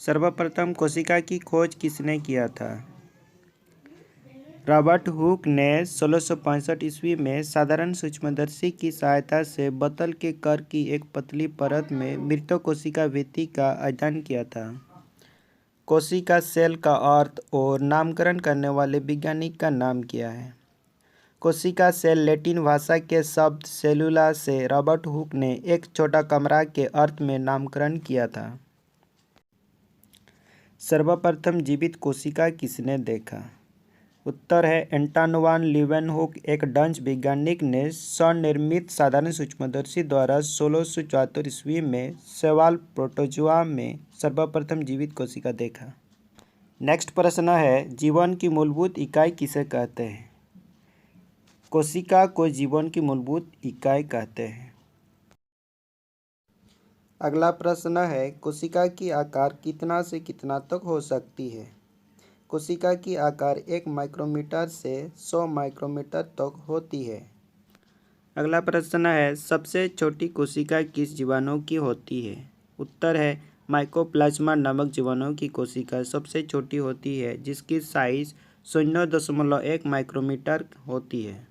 सर्वप्रथम कोशिका की खोज किसने किया था? रॉबर्ट हुक ने 1665 ईस्वी में साधारण सूक्ष्मदर्शी की सहायता से बोतल के कर की एक पतली परत में मृत कोशिका भित्ति का अध्ययन किया था। कोशिका सेल का अर्थ और नामकरण करने वाले वैज्ञानिक का नाम क्या है? कोशिका सेल लैटिन भाषा के शब्द सेलुला से रॉबर्ट हुक ने एक छोटा कमरा के अर्थ में नामकरण किया था। सर्वप्रथम जीवित कोशिका किसने देखा? उत्तर है एंटन वान लीeuwenhoek, एक डच वैज्ञानिक ने स्वनिर्मित साधारण सूक्ष्मदर्शी द्वारा 1674 ईस्वी में शैवाल प्रोटोजोआ में सर्वप्रथम जीवित कोशिका देखा। नेक्स्ट प्रश्न है, जीवन की मूलभूत इकाई किसे कहते हैं? कोशिका को जीवन की मूलभूत इकाई कहते हैं। अगला प्रश्न है, कोशिका की आकार कितना से कितना तक हो सकती है? कोशिका की आकार 1 माइक्रोमीटर से 100 माइक्रोमीटर तक होती है। अगला प्रश्न है, सबसे छोटी कोशिका किस जीवाणु की होती है? उत्तर है माइकोप्लाज्मा नामक जीवाणु की कोशिका सबसे छोटी होती है, जिसकी साइज 0.1 माइक्रोमीटर होती है।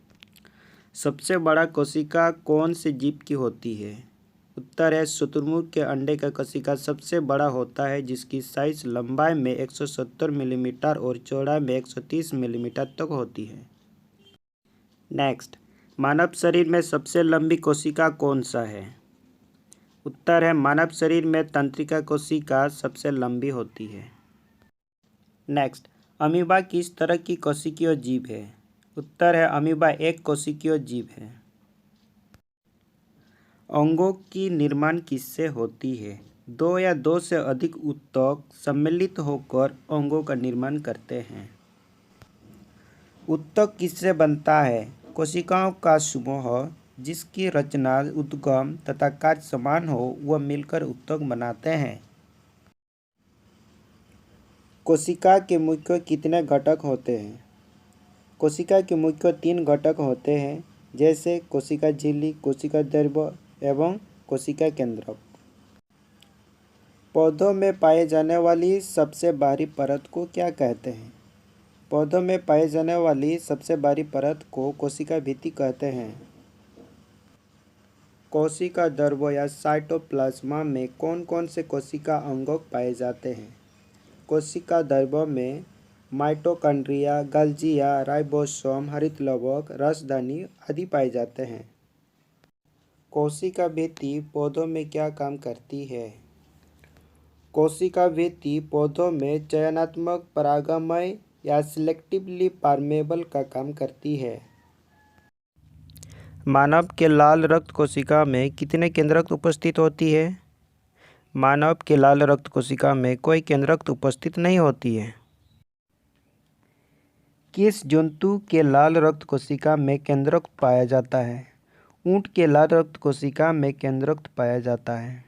सबसे बड़ा कोशिका कौन से जीव की होती है? उत्तर है शुतुरमुर्ग के अंडे का कोशिका सबसे बड़ा होता है, जिसकी साइज लंबाई में 170 मिलीमीटर और चौड़ाई में 130 मिलीमीटर तक होती है। नेक्स्ट, मानव शरीर में सबसे लंबी कोशिका कौन सा है? उत्तर है मानव शरीर में तंत्रिका कोशिका सबसे लंबी होती है। नेक्स्ट, अमीबा किस तरह की कोशिकीय जीव है? उत्तर है अमीबा एक कोशिकीय जीव है। अंगों की निर्माण किससे होती है? 2 या 2 से अधिक ऊतक सम्मिलित होकर अंगों का निर्माण करते हैं। ऊतक किससे बनता है? कोशिकाओं का समूह जिसकी रचना, उद्गम तथा कार्य समान हो, वह मिलकर ऊतक बनाते हैं। कोशिका के मुख्य कितने घटक होते हैं? कोशिका के मुख्य 3 घटक होते हैं, जैसे कोशिका झिल्ली, कोशिका दैर्ध्य एवं कोशिका केंद्रक। पौधों में पाए जाने वाली सबसे बाहरी परत को क्या कहते हैं? पौधों में पाए जाने वाली सबसे बाहरी परत को कोशिका भित्ति कहते हैं। कोशिका दैर्ध्य या साइटोप्लाज्मा में कौन कौन से कोशिका अंगक पाए जाते हैं? कोशिका दैर्ध्य में माइटोकॉन्ड्रिया, गल्जिया, राइबोसोम, हरित लवक, रसदानी आदि पाए जाते हैं। कोशिका भित्ति पौधों में क्या काम करती है? कोशिका भित्ति पौधों में चयनात्मक, परागमय या सिलेक्टिवली परमेबल का काम करती है। मानव के लाल रक्त कोशिका में कितने केंद्रक उपस्थित होती है? मानव के लाल रक्त कोशिका में कोई केंद्रक उपस्थित नहीं होती है। किस जंतु के लाल रक्त कोशिका में केंद्रक पाया जाता है? ऊंट के लाल रक्त कोशिका में केंद्रक पाया जाता है।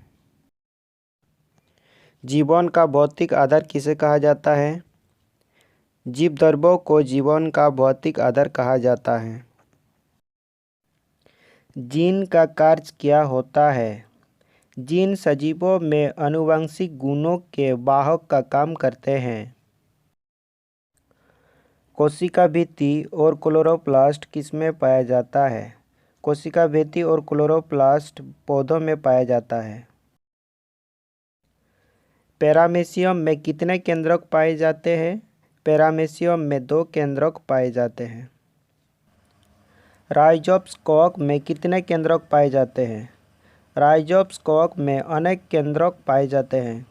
जीवन का भौतिक आधार किसे कहा जाता है? जीव द्रव्यों को जीवन का भौतिक आधार कहा जाता है। जीन का कार्य क्या होता है? जीन सजीवों में आनुवंशिक गुणों के वाहक का काम करते हैं। कोशिका भित्ति और क्लोरोप्लास्ट किसमें पाया जाता है? कोशिका भित्ति और क्लोरोप्लास्ट पौधों में पाया जाता है। पैरामीशियम में कितने केंद्रक पाए जाते हैं? पैरामीशियम में 2 केंद्रक पाए जाते हैं। राइजोप्स में कितने केंद्रक पाए जाते हैं? राइजोप्स में अनेक केंद्रक पाए जाते हैं।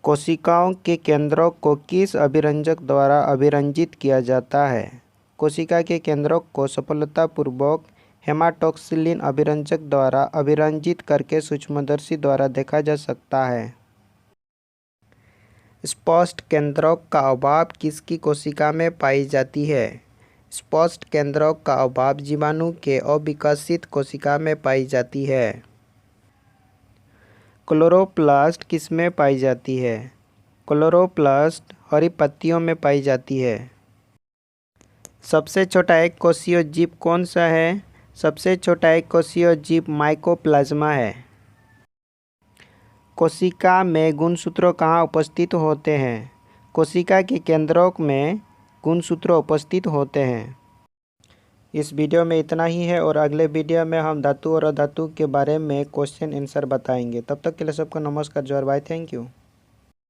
कोशिकाओं के केंद्रक को किस अभिरंजक द्वारा अभिरंजित किया जाता है? कोशिका के केंद्रक को सफलतापूर्वक हेमाटोक्सिलिन अभिरंजक द्वारा अभिरंजित करके सूक्ष्मदर्शी द्वारा देखा जा सकता है। स्पष्ट केंद्रक का अभाव किसकी कोशिका में पाई जाती है? स्पष्ट केंद्रक का अभाव जीवाणु के अविकसित कोशिका में पाई जाती है। क्लोरोप्लास्ट किसमें पाई जाती है? क्लोरोप्लास्ट हरी पत्तियों में पाई जाती है। सबसे छोटा एक कोशीय जीव कौन सा है? सबसे छोटा एक कोशीय जीव माइकोप्लाज्मा है। कोशिका में गुणसूत्र कहाँ उपस्थित होते हैं? कोशिका के केंद्रों में गुणसूत्र उपस्थित होते हैं। इस वीडियो में इतना ही है और अगले वीडियो में हम धातु और अधातु के बारे में क्वेश्चन आंसर बताएंगे। तब तक के लिए सबको नमस्कार, जय, बाय, थैंक यू।